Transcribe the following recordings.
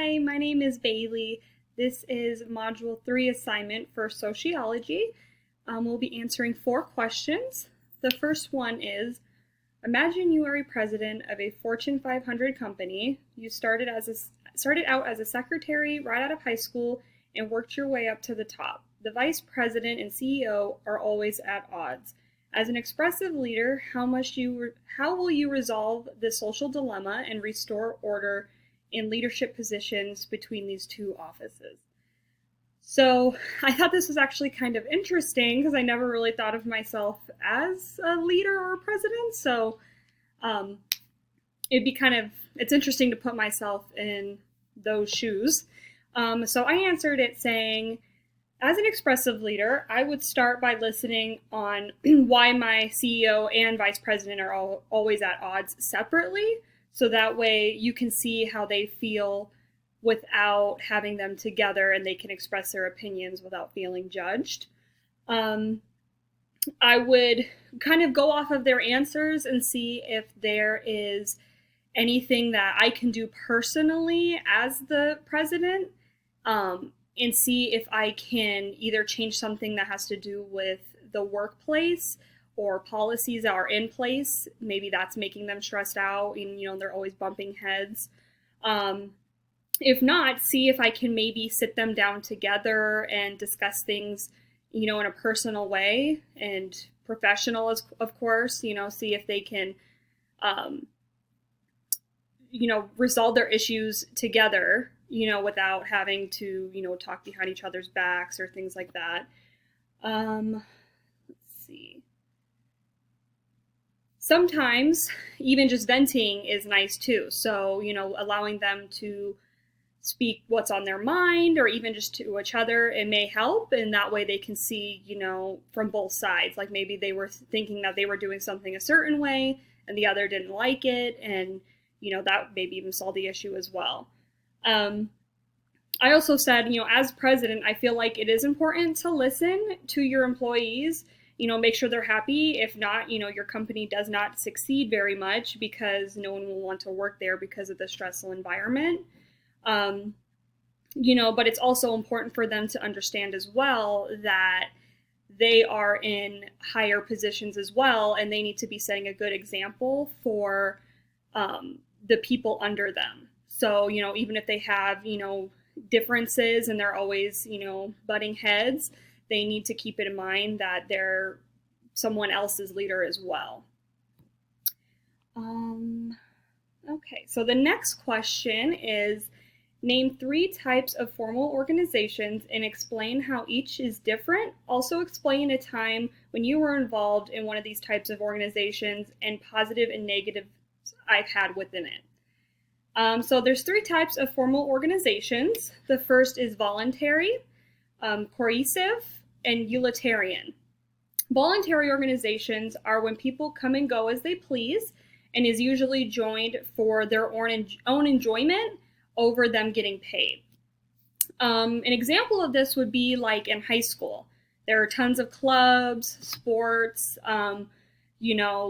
Hi, my name is Bailey. This is Module 3 assignment for Sociology. We'll be answering 4 questions. The first one is, imagine you are a president of a Fortune 500 company. You started out as a secretary right out of high school and worked your way up to the top. The vice president and CEO are always at odds. As an expressive leader, how will you resolve the social dilemma and restore order in leadership positions between these two offices? So I thought this was actually kind of interesting because I never really thought of myself as a leader or a president. So it's interesting to put myself in those shoes. So I answered it saying, as an expressive leader, I would start by listening on why my CEO and vice president are always at odds separately. So that way you can see how they feel without having them together and they can express their opinions without feeling judged. I would kind of go off of their answers and see if there is anything that I can do personally as the president, and see if I can either change something that has to do with the workplace or policies that are in place. Maybe that's making them stressed out and, they're always bumping heads. If not, see if I can maybe sit them down together and discuss things, in a personal way and professional, of course, see if they can, resolve their issues together, without having to, talk behind each other's backs or things like that. Let's see. Sometimes even just venting is nice too. So, allowing them to speak what's on their mind or even just to each other, it may help. And that way they can see, from both sides. Like maybe they were thinking that they were doing something a certain way and the other didn't like it. And, that maybe even solve the issue as well. I also said, as president, I feel like it is important to listen to your employees, make sure they're happy. If not, your company does not succeed very much because no one will want to work there because of the stressful environment. But it's also important for them to understand as well that they are in higher positions as well, and they need to be setting a good example for the people under them. So, even if they have, differences and they're always, butting heads, they need to keep it in mind that they're someone else's leader as well. Okay, so the next question is, name 3 types of formal organizations and explain how each is different. Also explain a time when you were involved in one of these types of organizations and positive and negative I've had within it. So there's 3 types of formal organizations. The first is voluntary, coercive, and utilitarian. Voluntary organizations are when people come and go as they please and is usually joined for their own enjoyment over them getting paid. An example of this would be like in high school. There are tons of clubs, sports,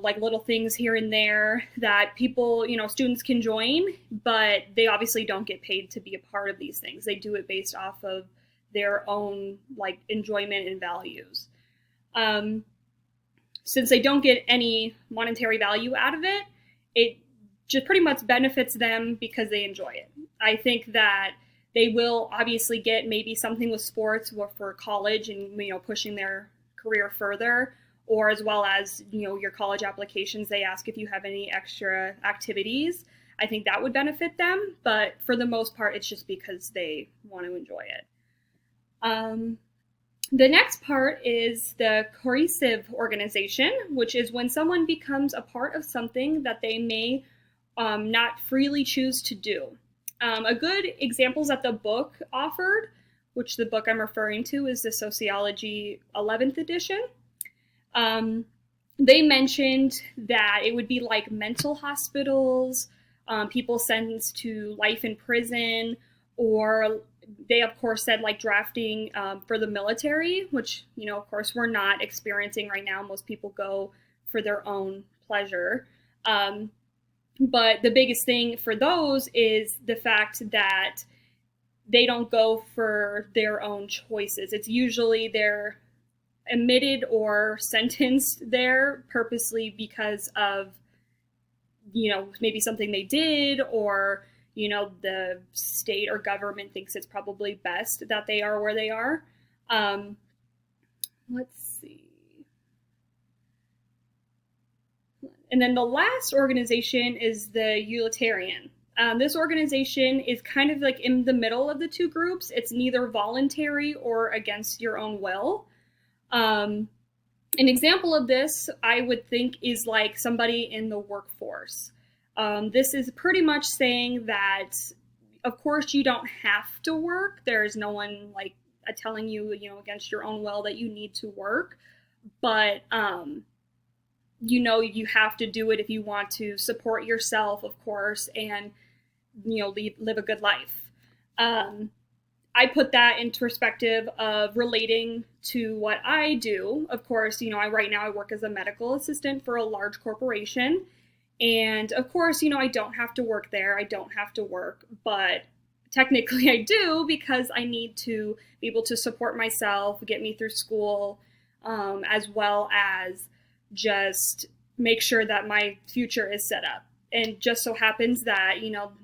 like little things here and there that people, students can join, but they obviously don't get paid to be a part of these things. They do it based off of their own enjoyment and values. Since they don't get any monetary value out of it, it just pretty much benefits them because they enjoy it. I think that they will obviously get maybe something with sports or for college and, pushing their career further, or as well as, your college applications, they ask if you have any extra activities. I think that would benefit them, but for the most part, it's just because they want to enjoy it. The next part is the coercive organization, which is when someone becomes a part of something that they may not freely choose to do. A good examples that the book offered, which the book I'm referring to is the Sociology 11th edition. They mentioned that it would be like mental hospitals, people sentenced to life in prison, or they of course said drafting for the military, which, of course we're not experiencing right now. Most people go for their own pleasure. But the biggest thing for those is the fact that they don't go for their own choices. It's usually they're admitted or sentenced there purposely because of, maybe something they did, or, the state or government thinks it's probably best that they are where they are. Let's see. And then the last organization is the utilitarian. This organization is kind of like in the middle of the two groups. It's neither voluntary or against your own will. An example of this, I would think, is like somebody in the workforce. This is pretty much saying that, of course, you don't have to work. There's no one like telling you, against your own will that you need to work. But, you have to do it if you want to support yourself, of course, and, live a good life. I put that into perspective of relating to what I do. Of course, right now I work as a medical assistant for a large corporation. And of course, I don't have to work there. I don't have to work, but technically I do, because I need to be able to support myself, get me through school, as well as just make sure that my future is set up. And just so happens that,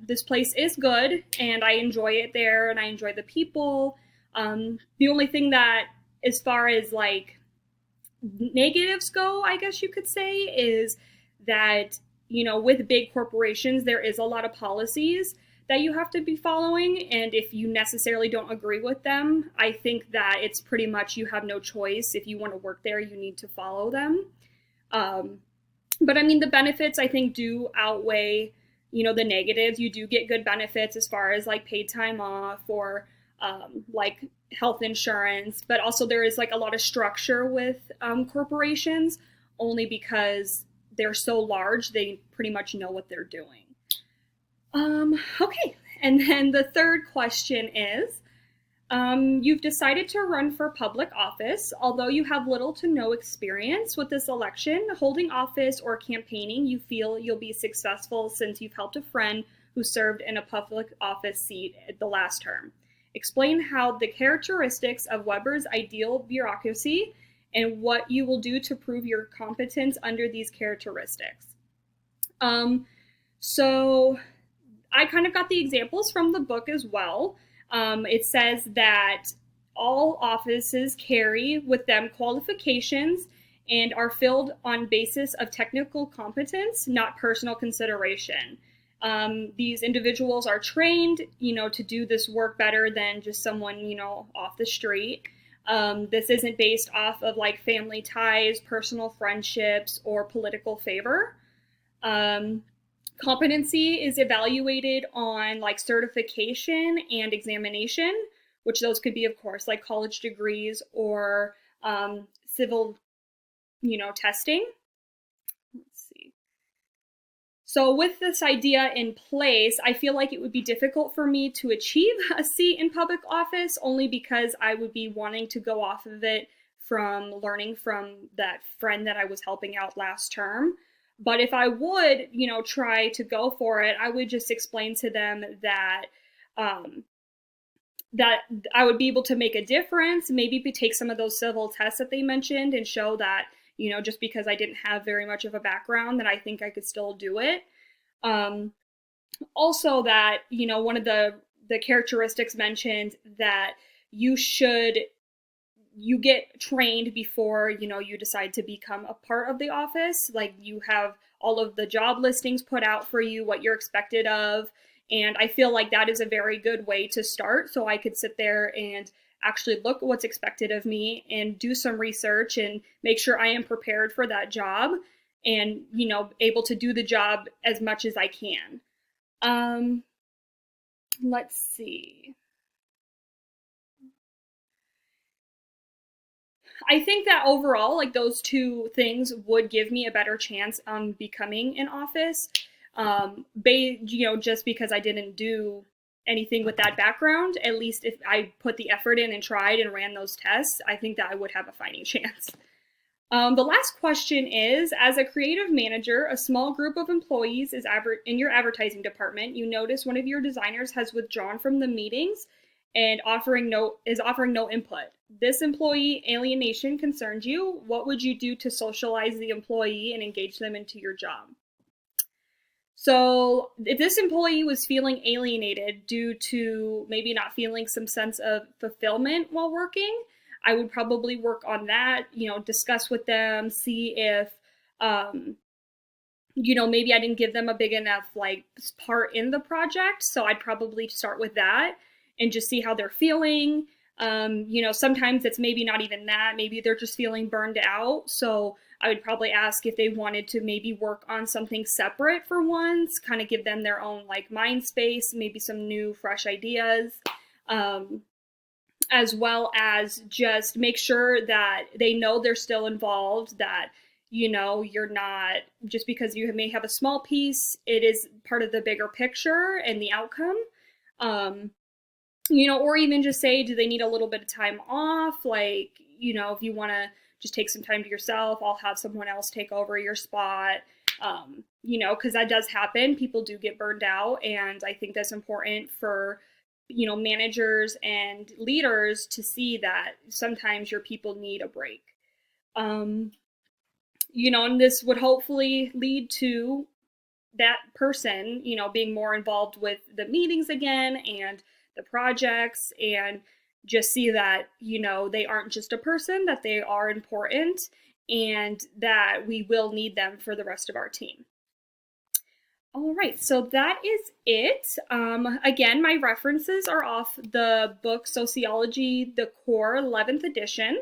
this place is good and I enjoy it there and I enjoy the people. The only thing that, as far as like negatives go, I guess you could say, is that, with big corporations, there is a lot of policies that you have to be following. And if you necessarily don't agree with them, I think that it's pretty much you have no choice. If you want to work there, you need to follow them. But I mean, the benefits, I think, do outweigh, the negatives. You do get good benefits as far as like paid time off or like health insurance. But also there is like a lot of structure with corporations, only because they're so large, they pretty much know what they're doing. Okay. And then the third question is, you've decided to run for public office. Although you have little to no experience with this election, holding office, or campaigning, you feel you'll be successful since you've helped a friend who served in a public office seat at the last term. Explain how the characteristics of Weber's ideal bureaucracy and what you will do to prove your competence under these characteristics. So I kind of got the examples from the book as well. It says that all offices carry with them qualifications and are filled on basis of technical competence, not personal consideration. These individuals are trained, to do this work better than just someone, off the street. This isn't based off of like family ties, personal friendships, or political favor. Competency is evaluated on like certification and examination, which those could be, of course, like college degrees or civil, testing. Let's see. So with this idea in place, I feel like it would be difficult for me to achieve a seat in public office, only because I would be wanting to go off of it from learning from that friend that I was helping out last term. But if I would, try to go for it, I would just explain to them that that I would be able to make a difference, maybe take some of those civil tests that they mentioned and show that, just because I didn't have very much of a background, that I think I could still do it. Also that, one of the characteristics mentioned that you get trained before, you decide to become a part of the office. Like you have all of the job listings put out for you, what you're expected of. And I feel like that is a very good way to start. So I could sit there and actually look at what's expected of me and do some research and make sure I am prepared for that job and, able to do the job as much as I can. Let's see. I think that overall, like those two things would give me a better chance on becoming in office. Just because I didn't do anything with that background, at least if I put the effort in and tried and ran those tests, I think that I would have a fighting chance. The last question is, as a creative manager, a small group of employees is in your advertising department. You notice one of your designers has withdrawn from the meetings and offering no input. This employee alienation concerns you. What would you do to socialize the employee and engage them into your job? So, if this employee was feeling alienated due to maybe not feeling some sense of fulfillment while working, I would probably work on that, discuss with them, see if, um, maybe I didn't give them a big enough like part in the project. So I'd probably start with that and just see how they're feeling. Sometimes it's maybe not even that. Maybe they're just feeling burned out. So I would probably ask if they wanted to maybe work on something separate for once, kind of give them their own like mind space, maybe some new, fresh ideas. Um, as well as just make sure that they know they're still involved, that you're not, just because you may have a small piece, it is part of the bigger picture and the outcome. um or even just say, do they need a little bit of time off, like, if you want to just take some time to yourself, I'll have someone else take over your spot. Because that does happen, people do get burned out, and I think that's important for managers and leaders to see that sometimes your people need a break. um and this would hopefully lead to that person being more involved with the meetings again and the projects, and just see that they aren't just a person, that they are important, and that we will need them for the rest of our team. All right, so that is it. Again, my references are off the book Sociology, the Core 11th edition,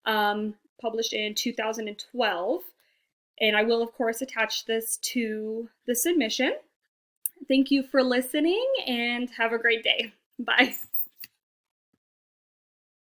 published in 2012. And I will, of course, attach this to the submission. Thank you for listening, and have a great day. Bye.